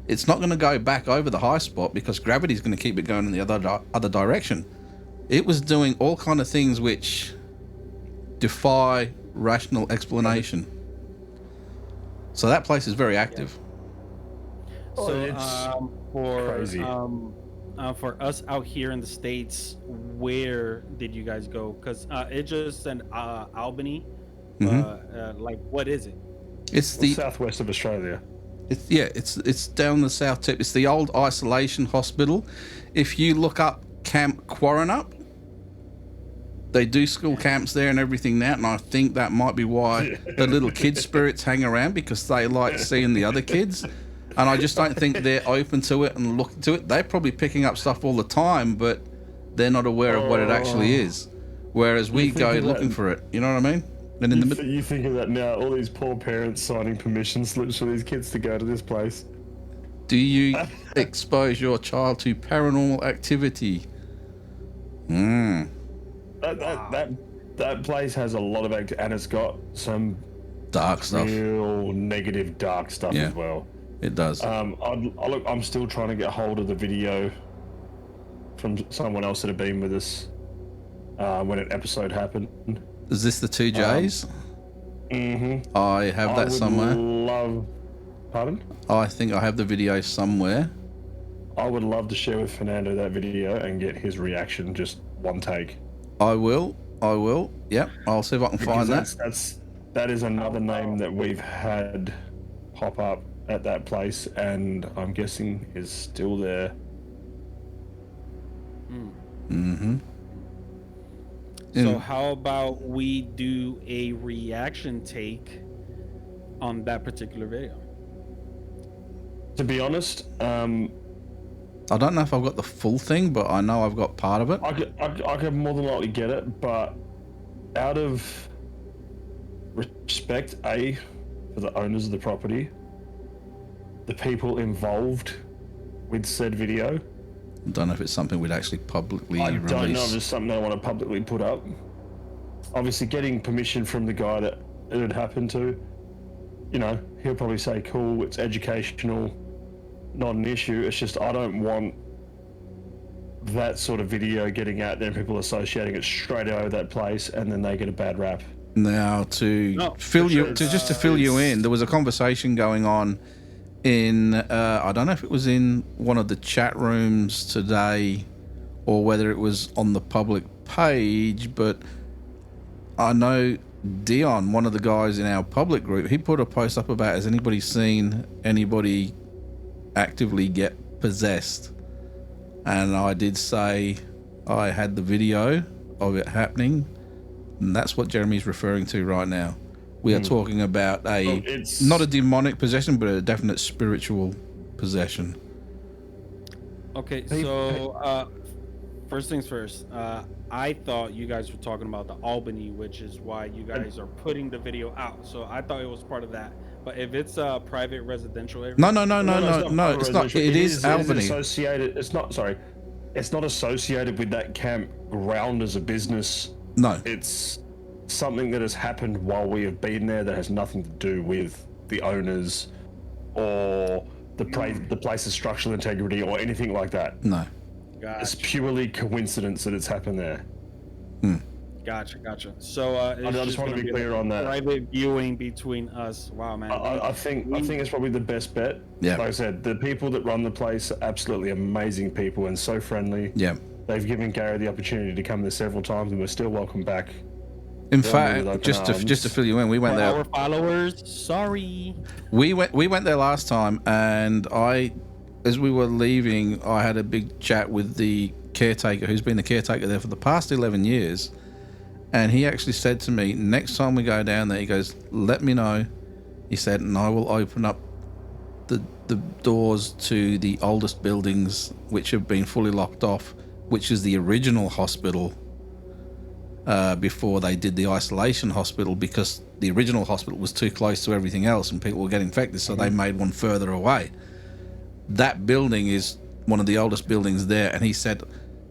S2: it's not going to go back over the high spot because gravity's going to keep it going in the other direction. It was doing all kind of things which defy rational explanation. So that place is very active.
S3: So
S1: it's crazy.
S3: For us out here in the States, where did you guys go? Because it just said Albany. Like, what is it?
S2: It's the
S1: southwest of Australia.
S2: It's down the south tip. It's the old isolation hospital. If you look up Camp Quarrenup, they do school camps there and everything now, and I think that might be why the little kid spirits hang around, because they like seeing the other kids. And I just don't think they're open to it and looking to it. They're probably picking up stuff all the time, but they're not aware of what it actually is. Whereas we go looking for it. You know what I mean? And in the
S1: You think of that now, all these poor parents signing permission slips for these kids to go to this place.
S2: Do you expose your child to paranormal activity?
S1: That place has a lot of and it's got some
S2: Dark stuff.
S1: real negative, dark stuff
S2: Yeah.
S1: as well.
S2: It does.
S1: I'm still trying to get hold of the video from someone else that had been with us when an episode happened.
S2: Is this the 2 J's?
S1: Mm-hmm.
S2: I have that somewhere.
S1: Pardon?
S2: I think I have the video somewhere.
S1: I would love to share with Fernando that video and get his reaction, just one take.
S2: I will. Yep, I'll see if I can find that.
S1: That is another name that we've had pop up at that place, and I'm guessing is still there.
S2: Mm-hmm.
S3: So how about we do a reaction take on that particular video?
S1: To be honest,
S2: I don't know if I've got the full thing, but I know I've got part of it.
S1: I could more than likely get it, but out of respect, for the owners of the property, the people involved with said video,
S2: I don't know if it's something we'd actually publicly release.
S1: I don't know if it's something I want to publicly put up. Obviously, getting permission from the guy that it had happened to, he'll probably say, cool, it's educational, not an issue. It's just I don't want that sort of video getting out there and people associating it straight over that place, and then they get a bad rap.
S2: Now, to fill you in, there was a conversation going on in I don't know if it was in one of the chat rooms today or whether it was on the public page, but I know Dion, one of the guys in our public group, he put a post up about, has anybody seen anybody actively get possessed? And I did say I had the video of it happening, and that's what Jeremy's referring to right now. We are talking about not a demonic possession, but a definite spiritual possession.
S3: Okay, so first things first. I thought you guys were talking about the Albany, which is why you guys are putting the video out. So I thought it was part of that. But if it's a private residential area,
S2: no, it's not. It is Albany.
S1: It's not. Sorry, it's not associated with that campground as a business.
S2: No,
S1: it's something that has happened while we have been there that has nothing to do with the owners or the place's structural integrity or anything like that.
S2: No.
S3: Gotcha.
S1: It's purely coincidence that it's happened there.
S3: Gotcha. So
S1: I just want to be clear on that.
S3: Private viewing between us. Wow, man.
S1: I think it's probably the best bet.
S2: Yeah.
S1: Like I said, the people that run the place are absolutely amazing people and so friendly.
S2: Yeah.
S1: They've given Gary the opportunity to come there several times, and we're still welcome back.
S2: In fact, just to fill you in, we went there.
S3: Our followers, sorry.
S2: We went there last time, and as we were leaving, I had a big chat with the caretaker, who's been the caretaker there for the past 11 years, and he actually said to me, next time we go down there, he goes, let me know. He said, and I will open up the doors to the oldest buildings, which have been fully locked off, which is the original hospital. Before they did the isolation hospital, because the original hospital was too close to everything else and people were getting infected, so they made one further away. That building is one of the oldest buildings there, and he said,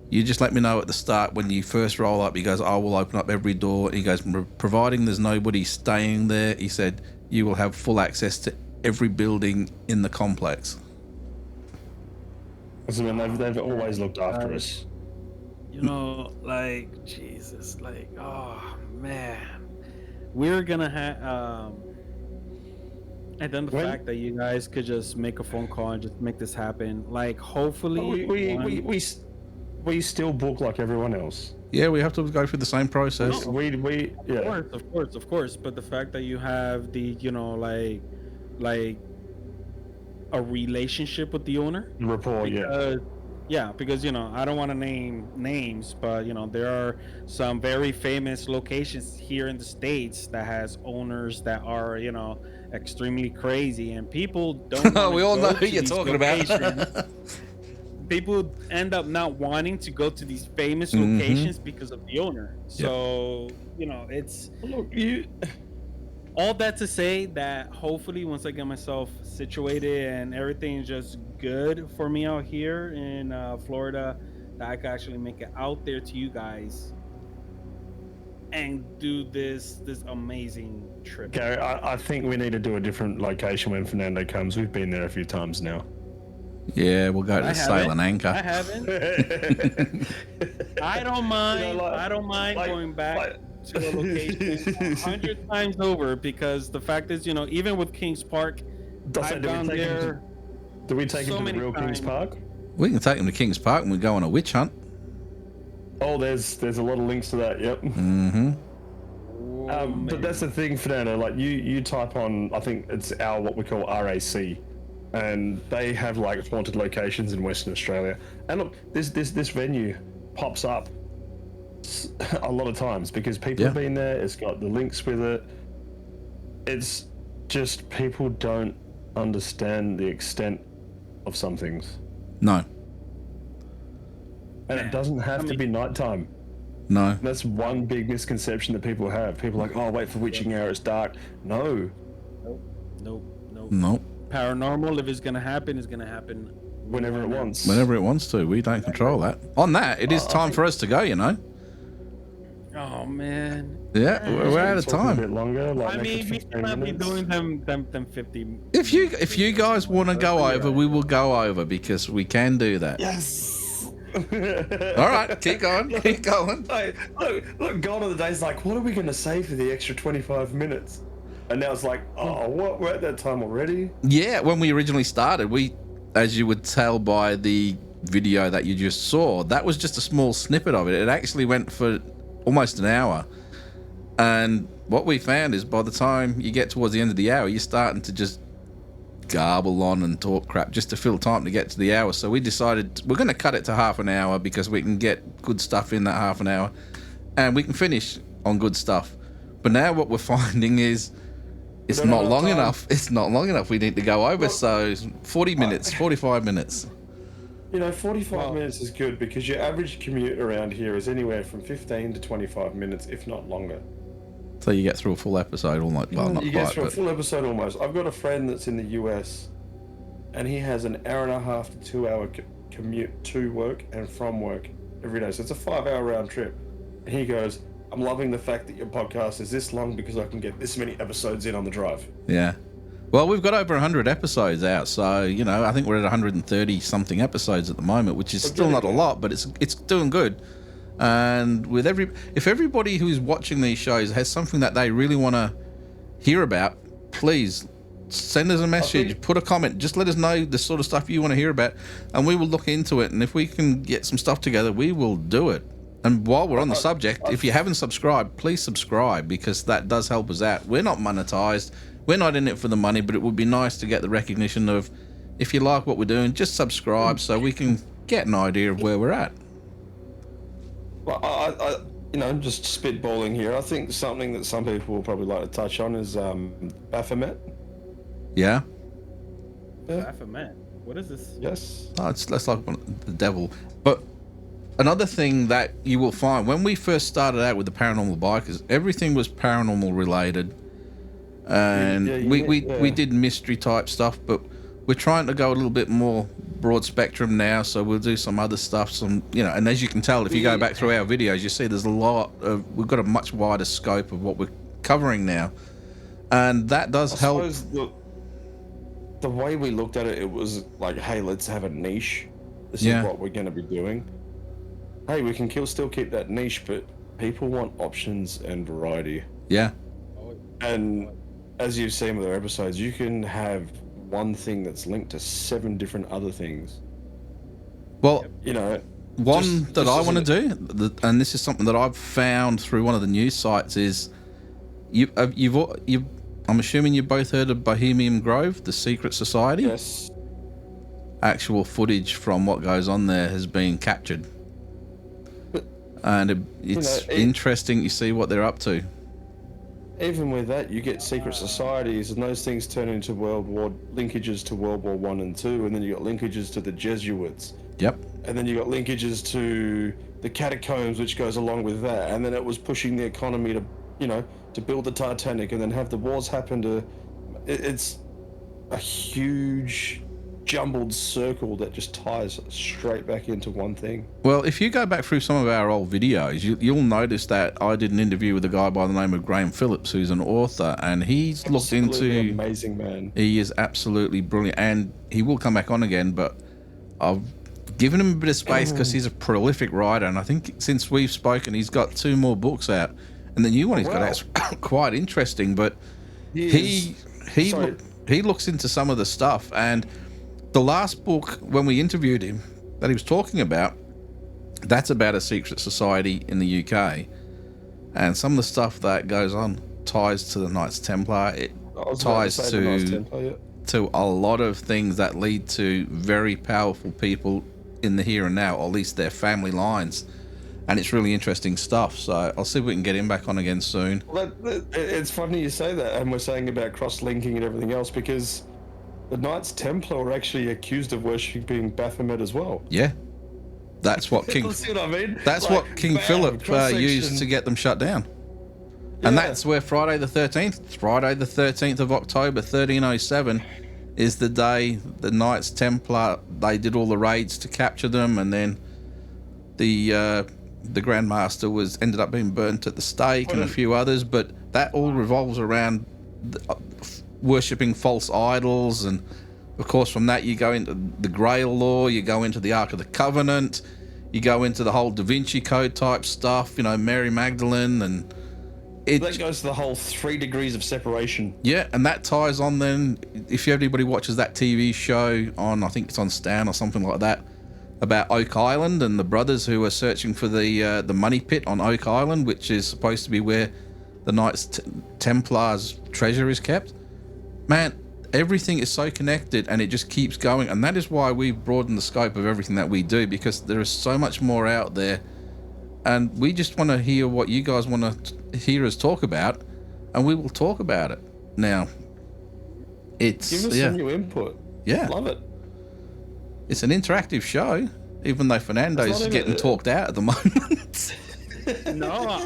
S2: you just let me know at the start when you first roll up. He goes, I will open up every door. He goes, providing there's nobody staying there, he said, you will have full access to every building in the complex.
S1: I mean, they've always looked after us.
S3: Like, Jesus, like, oh man, we're gonna have and then the fact that you guys could just make a phone call and just make this happen, like, hopefully
S1: we still book like everyone else.
S2: Yeah, we have to go through the same process.
S3: Of course, but the fact that you have the like a relationship with the owner,
S1: rapport,
S3: because I don't want to name names, but there are some very famous locations here in the States that has owners that are extremely crazy, and people don't
S2: we all know who you're talking about.
S3: People end up not wanting to go to these famous locations because of the owner. So it's all that to say that hopefully once I get myself situated and everything's just good for me out here in Florida, that I can actually make it out there to you guys and do this amazing trip.
S1: Gary, I think we need to do a different location when Fernando comes. We've been there a few times now.
S2: Yeah, we'll go to Sail and Anchor.
S3: I haven't. I don't mind. I don't mind going back to a location 100 times over, because the fact is, even with Kings Park, I've gone there.
S1: Do we take
S3: so
S1: him to the
S3: many
S1: real Kings
S3: times.
S1: Park?
S2: We can take them to Kings Park and we go on a witch hunt.
S1: Oh, there's a lot of links to that. Yep.
S2: Mm-hmm.
S1: But that's the thing, Fernando. Like you type on, I think it's what we call RAC, and they have like haunted locations in Western Australia. And look, this venue pops up a lot of times because people have been there. It's got the links with it. It's just people don't understand the extent of some things.
S2: No.
S1: And it doesn't have to be nighttime.
S2: No.
S1: That's one big misconception that people have. People are like, oh, wait for witching hour, it's dark. No.
S3: Nope. Paranormal, if it's going to happen, it's going to happen
S1: whenever it wants.
S2: Whenever it wants to. We don't control that. On that, it is time for us to go,
S3: Oh, man.
S2: Yeah, we're out of time.
S1: A bit longer, like
S3: I mean, we might be doing them 50.
S2: If you guys want to go over, we will go over because we can do that.
S1: Yes.
S2: All right, keep going.
S1: Hey, look, gone are the days like, what are we going to say for the extra 25 minutes? And now it's like, oh, what? We're at that time already?
S2: Yeah, when we originally started, as you would tell by the video that you just saw, that was just a small snippet of it. It actually went for almost an hour. And what we found is by the time you get towards the end of the hour, you're starting to just garble on and talk crap just to fill time to get to the hour. So we decided we're going to cut it to half an hour because we can get good stuff in that half an hour and we can finish on good stuff. But now what we're finding is it's not long enough. It's not long enough. We need to go over. So 40 minutes, 45 minutes.
S1: 45 minutes is good because your average commute around here is anywhere from 15 to 25 minutes, if not longer.
S2: So you get through a full episode almost. Well, not
S1: you
S2: quite,
S1: get through
S2: but
S1: a full episode almost. I've got a friend that's in the US, and he has an hour and a half to 2 hour commute to work and from work every day. So it's a 5 hour round trip. And he goes, I'm loving the fact that your podcast is this long because I can get this many episodes in on the drive.
S2: Yeah. Well, we've got over 100 episodes out, so I think we're at 130 something episodes at the moment, which is still not a lot, but it's doing good. And with if everybody who's watching these shows has something that they really want to hear about, please send us a message, put a comment, just let us know the sort of stuff you want to hear about, and we will look into it. And if we can get some stuff together, we will do it. And while we're on the subject, if you haven't subscribed, please subscribe because that does help us out. We're not monetized. We're not in it for the money, but it would be nice to get the recognition of, if you like what we're doing, just subscribe so we can get an idea of where we're at.
S6: Well, I just spitballing here. I think something that some people will probably like to touch on is Baphomet.
S2: Yeah?
S3: Baphomet? What is this?
S6: Yes.
S2: Oh, it's less like the devil. But another thing that you will find, when we first started out with the Paranormal Bikers, everything was paranormal related. And we did mystery type stuff, but we're trying to go a little bit more broad spectrum now, so we'll do some other stuff, and as you can tell, if you go back through our videos, you see there's we've got a much wider scope of what we're covering now, and that does help.
S6: The way we looked at it, it was like, hey, let's have a niche. This is what we're going to be doing. Hey, we can still keep that niche, but people want options and variety.
S2: Yeah.
S6: And as you've seen with our episodes, you can have one thing that's linked to 7 different other things.
S2: Well,
S6: one
S2: that I want to do, and this is something that I've found through one of the news sites, is I'm assuming you've both heard of Bohemian Grove, the secret society.
S6: Yes.
S2: Actual footage from what goes on there has been captured, and it's interesting. You see what they're up to.
S6: Even with that, you get secret societies, and those things turn into linkages to World War I and II, and then you got linkages to the Jesuits.
S2: Yep.
S6: And then you got linkages to the catacombs, which goes along with that, and then it was pushing the economy to, to build the Titanic and then have the wars happen to. It's a huge jumbled circle that just ties straight back into one thing.
S2: Well, if you go back through some of our old videos, you'll notice that I did an interview with a guy by the name of Graham Phillips, who's an author, and he's looked into...
S6: amazing man.
S2: He is absolutely brilliant, and he will come back on again, but I've given him a bit of space because he's a prolific writer, and I think since we've spoken, he's got 2 more books out, and the new one he's got out's quite interesting, but he looks into some of the stuff, and the last book, when we interviewed him, that he was talking about, that's about a secret society in the UK. And some of the stuff that goes on ties to the Knights Templar. It ties to a lot of things that lead to very powerful people in the here and now, or at least their family lines. And it's really interesting stuff. So I'll see if we can get him back on again soon.
S6: Well, it's funny you say that, and we're saying about cross-linking and everything else, because the Knights Templar were actually accused of worshipping Baphomet as well.
S2: Yeah, that's what King.
S6: See what I mean?
S2: That's what King Philip used to get them shut down, and that's where Friday the 13th of October, 1307, is the day the Knights Templar, they did all the raids to capture them, and then the Grand Master ended up being burnt at the stake, and a few others, but that all revolves around worshipping false idols, and of course from that you go into the Grail law, you go into the Ark of the Covenant, you go into the whole Da Vinci Code type stuff, Mary Magdalene, and that
S6: goes to the whole 3 degrees of separation.
S2: Yeah, and that ties on then, if anybody watches that TV show on, I think it's on Stan or something like that, about Oak Island and the brothers who are searching for the money pit on Oak Island, which is supposed to be where the Knights Templar's treasure is kept. Man, everything is so connected, and it just keeps going, and that is why we've broadened the scope of everything that we do, because there is so much more out there, and we just want to hear what you guys want to hear us talk about, and we will talk about it. Now, it's
S6: give us some new input.
S2: Yeah,
S6: love it.
S2: It's an interactive show, even though Fernando's getting talked out at the moment.
S3: No,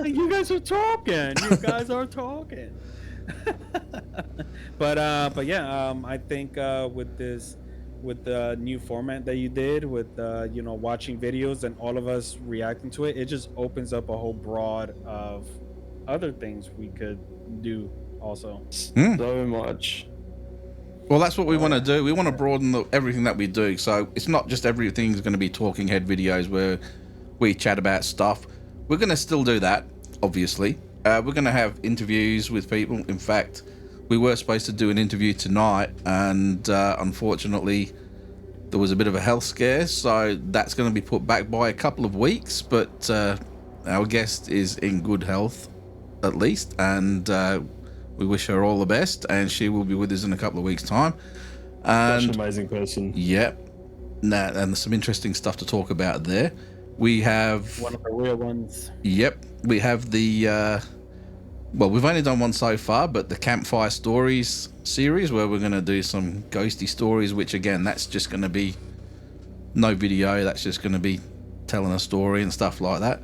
S3: you guys are talking. You guys are talking. but yeah, I think with the new format that you did, with watching videos and all of us reacting to it, it just opens up a whole broad of other things we could do also.
S6: So much.
S2: Well, that's what we want to do. We want to broaden everything that we do. So it's not just everything's going to be talking head videos where we chat about stuff. We're going to still do that, obviously. We're going to have interviews with people. In fact, we were supposed to do an interview tonight, and unfortunately, there was a bit of a health scare, so that's going to be put back by a couple of weeks. But our guest is in good health, at least, and we wish her all the best, and she will be with us in a couple of weeks' time. And
S6: such an amazing person.
S2: Yep. And there's some interesting stuff to talk about there. We have
S3: one of the real ones.
S2: Yep. We have the we've only done one so far, but the Campfire Stories series, where we're going to do some ghosty stories, which again, that's just going to be no video. That's just going to be telling a story and stuff like that.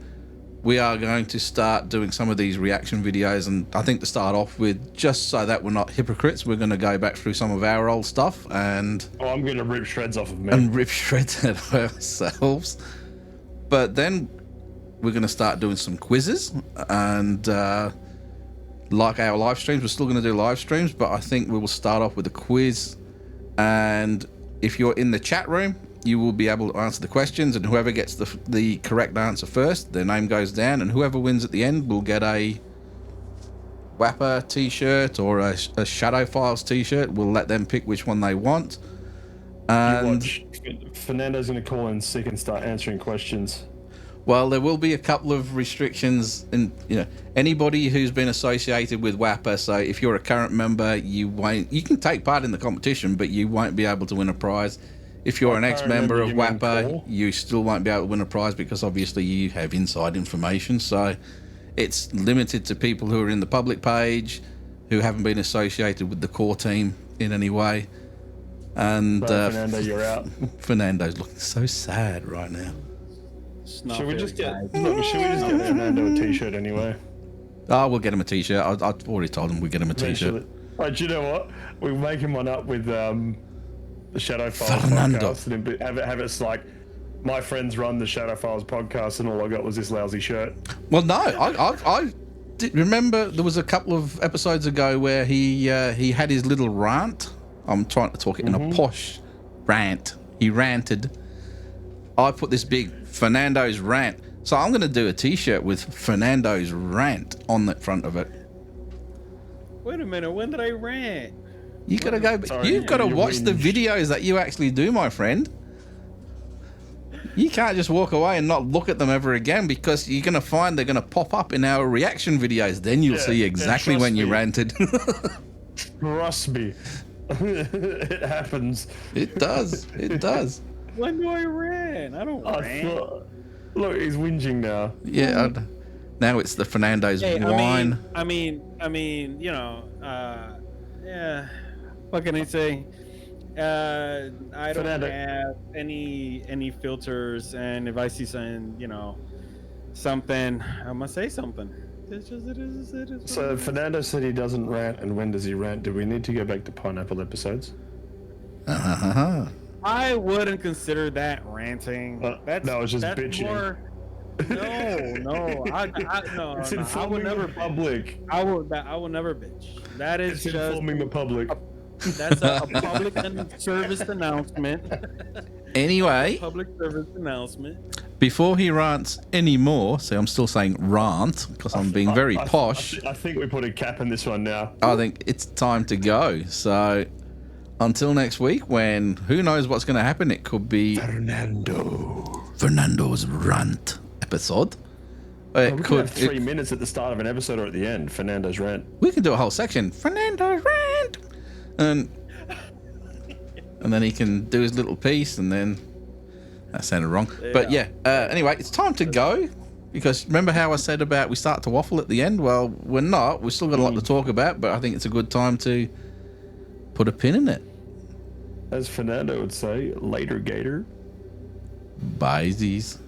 S2: We are going to start doing some of these reaction videos, and I think to start off with, just so that we're not hypocrites, we're going to go back through some of our old stuff and...
S6: Oh, I'm going to rip shreds off of me.
S2: And rip shreds out of ourselves. But then we're going to start doing some quizzes, and like our live streams, we're still going to do live streams, but I think we will start off with a quiz, and if you're in the chat room, you will be able to answer the questions, and whoever gets the correct answer first, their name goes down, and whoever wins at the end will get a Wapper t-shirt or a Shadow Files t-shirt. We'll let them pick which one they want. And
S6: Fernando's going to call in sick and start answering questions.
S2: Well, there will be a couple of restrictions, and anybody who's been associated with Wapper. So if you're a current member, you can take part in the competition, but you won't be able to win a prize. If you're an ex-member of Wapper, you still won't be able to win a prize, because obviously you have inside information. So it's limited to people who are in the public page, who haven't been associated with the core team in any way. And
S6: Fernando, you're out.
S2: Fernando's looking so sad right now.
S6: Should we just get Fernando a t-shirt anyway?
S2: Oh, we'll get him a t-shirt. I've already told him we'll get him a t-shirt.
S1: Eventually. Oh, do you know what? We're making one up with the Shadow Files
S2: Fernando.
S1: podcast, and have it like, my friends run the Shadow Files podcast, and all I got was this lousy shirt.
S2: Well, no, I did remember there was a couple of episodes ago where he had his little rant. I'm trying to talk it in a posh rant. He ranted. I put this big Fernando's rant. So I'm going to do a t-shirt with Fernando's rant on the front of it.
S3: Wait a minute, when did I rant?
S2: You got to go.
S1: Sorry,
S2: You've got to
S1: you
S2: watch the
S1: whinge.
S2: videos that you actually do, my friend. You can't just walk away and not look at them ever again, because you're going to find they're going to pop up in our reaction videos. Then you'll see exactly
S1: trust
S2: when you
S1: me.
S2: ranted.
S1: Trust me. It happens.
S2: It does. It does.
S3: When do I rant? I don't rant.
S1: Look, he's whinging now.
S2: Yeah. Now it's the Fernando's
S3: Hey,
S2: wine.
S3: I mean, you know, yeah. What can I say? I don't
S1: Fernando.
S3: have any filters, and if I see something, you know, something, I'm gonna say something. It's just it is.
S1: So Fernando said he doesn't rant, and when does he rant? Do we need to go back to pineapple episodes?
S3: I wouldn't consider that ranting.
S1: No, it's just
S3: that's
S1: bitching.
S3: More, no, no.
S1: It's
S3: I would
S1: informing
S3: never
S1: the public.
S3: I will never bitch. That is
S1: It's
S3: just
S1: informing the public.
S3: that's a public service announcement.
S2: Anyway,
S3: Public service announcement.
S2: before he rants anymore, so I'm still saying rant because I'm being very posh.
S1: I think we put a cap in this one now.
S2: I think it's time to go. So until next week, when who knows what's going to happen? It could be Fernando's rant episode. It
S1: We could have 3 minutes at the start of an episode or at the end. Fernando's rant.
S2: We can do a whole section. Fernando's rant, and then he can do his little piece, and then that sounded wrong. But yeah. Anyway, it's time to go. Because remember how I said about we start to waffle at the end? Well, we're not. We've still got a lot to talk about, but I think it's a good time to put a pin in it.
S1: As Fernando would say, later, Gator.
S2: Bye, Z's.